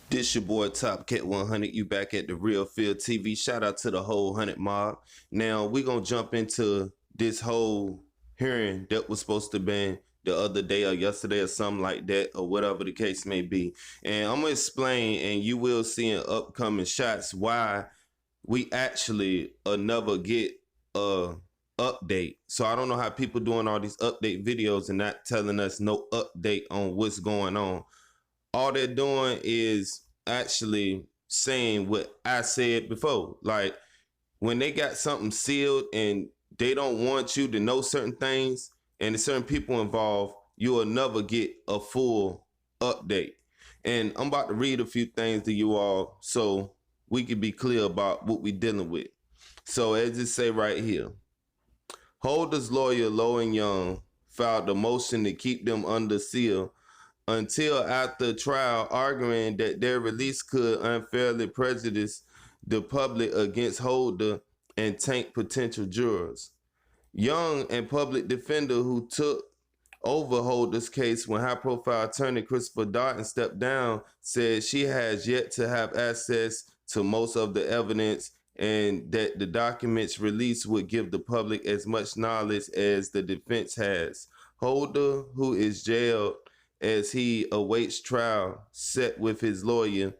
This your boy Top Cat 100. You back at the Real Field TV. Shout out to the whole 100 mob. Now we gonna jump into this whole hearing that was supposed to be the other day or yesterday or something like that, or whatever the case may be. And I'm gonna explain, and you will see in upcoming shots why we actually never get a update. So I don't know how people doing all these update videos and not telling us no update on what's going on. All they're doing is actually saying what I said before. Like when they got something sealed and they don't want you to know certain things and there's certain people involved, you will never get a full update. And I'm about to read a few things to you all so we can be clear about what we're dealing with. So as it say right here, Holder's lawyer Low and Young filed a motion to keep them under seal until after trial, arguing that their release could unfairly prejudice the public against Holder and taint potential jurors. Young and public defender who took over Holder's case when high-profile attorney Christopher Darden stepped down said she has yet to have access to most of the evidence and that the documents released would give the public as much knowledge as the defense has. Holder, who is jailed as he awaits trial, set with his lawyer.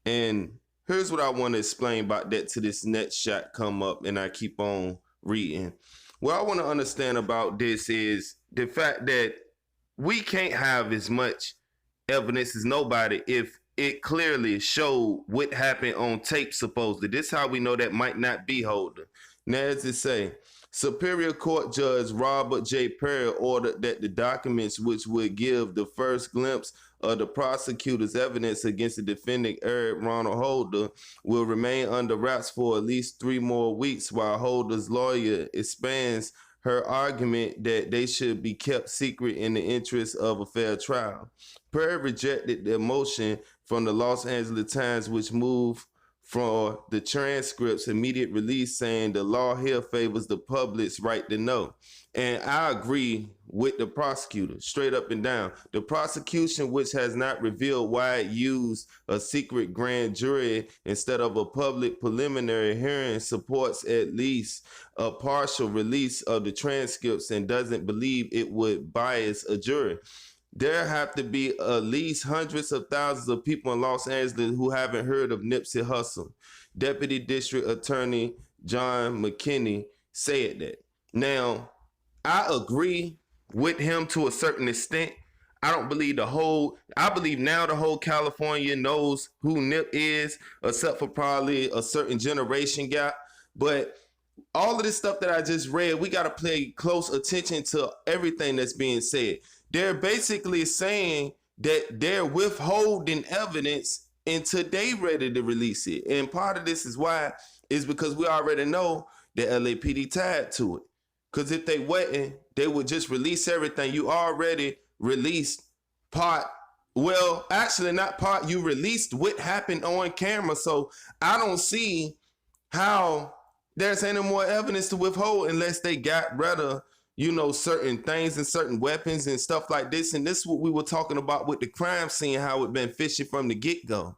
And here's what I want to explain about that to this next shot come up, and I keep on reading. What I want to understand about this is the fact that we can't have as much evidence as nobody if it clearly showed what happened on tape, supposedly. This is how we know that might not be Holder. Now, as it say, Superior Court Judge Robert J. Perry ordered that the documents which would give the first glimpse of the prosecutor's evidence against the defendant Eric Ronald Holder will remain under wraps for at least 3 more weeks while Holder's lawyer expands her argument that they should be kept secret in the interest of a fair trial. Perry rejected the motion from the Los Angeles Times, which moved for the transcript's immediate release, saying the law here favors the public's right to know. And I agree with the prosecutor, straight up and down. The prosecution, which has not revealed why it used a secret grand jury instead of a public preliminary hearing, supports at least a partial release of the transcripts and doesn't believe it would bias a jury. There have to be at least hundreds of thousands of people in Los Angeles who haven't heard of Nipsey Hussle. Deputy District Attorney John McKinney said that. Now, I agree with him to a certain extent. I believe now the whole California knows who Nip is, except for probably a certain generation gap. But all of this stuff that I just read, we got to pay close attention to everything that's being said. They're basically saying that they're withholding evidence until they ready to release it. And part of this is why is because we already know the LAPD tied to it. Because if they wasn't, they would just release everything. You already released part. Well, actually not part. You released what happened on camera. So I don't see how there's any more evidence to withhold unless they got rid of, certain things and certain weapons and stuff like this. And this is what we were talking about with the crime scene, how it been fishy from the get-go.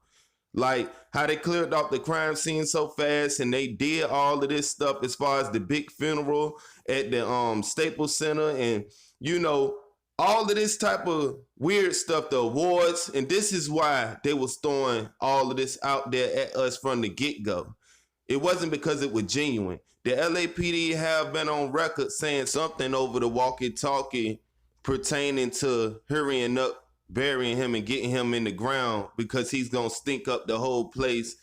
Like how they cleared off the crime scene so fast and they did all of this stuff as far as the big funeral at the Staples Center and, all of this type of weird stuff, the awards. And this is why they was throwing all of this out there at us from the get-go. It wasn't because it was genuine. The LAPD have been on record saying something over the walkie-talkie pertaining to hurrying up, burying him, and getting him in the ground because he's going to stink up the whole place.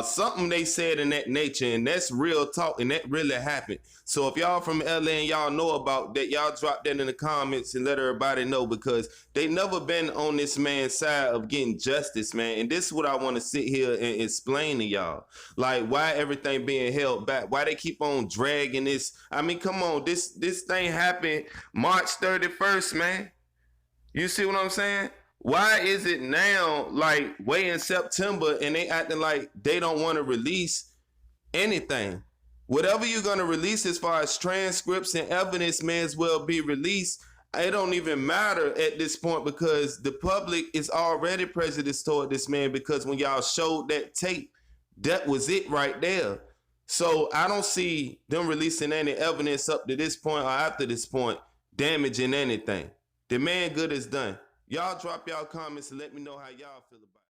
Something they said in that nature, and that's real talk, and that really happened. So if y'all from LA and y'all know about that, y'all drop that in the comments and let everybody know, because they never been on this man's side of getting justice, man. And this is what I want to sit here and explain to y'all. Like, why everything being held back, why they keep on dragging this. I mean, come on, this thing happened March 31st, man. You see what I'm saying? Why is it now, like, way in September, and they acting like they don't want to release anything? Whatever you're going to release as far as transcripts and evidence may as well be released It don't even matter at this point because the public is already prejudiced toward this man because when y'all showed that tape, that was it right there. So I don't see them releasing any evidence up to this point or after this point damaging anything. The man good is done. Y'all drop y'all comments and let me know how y'all feel about it.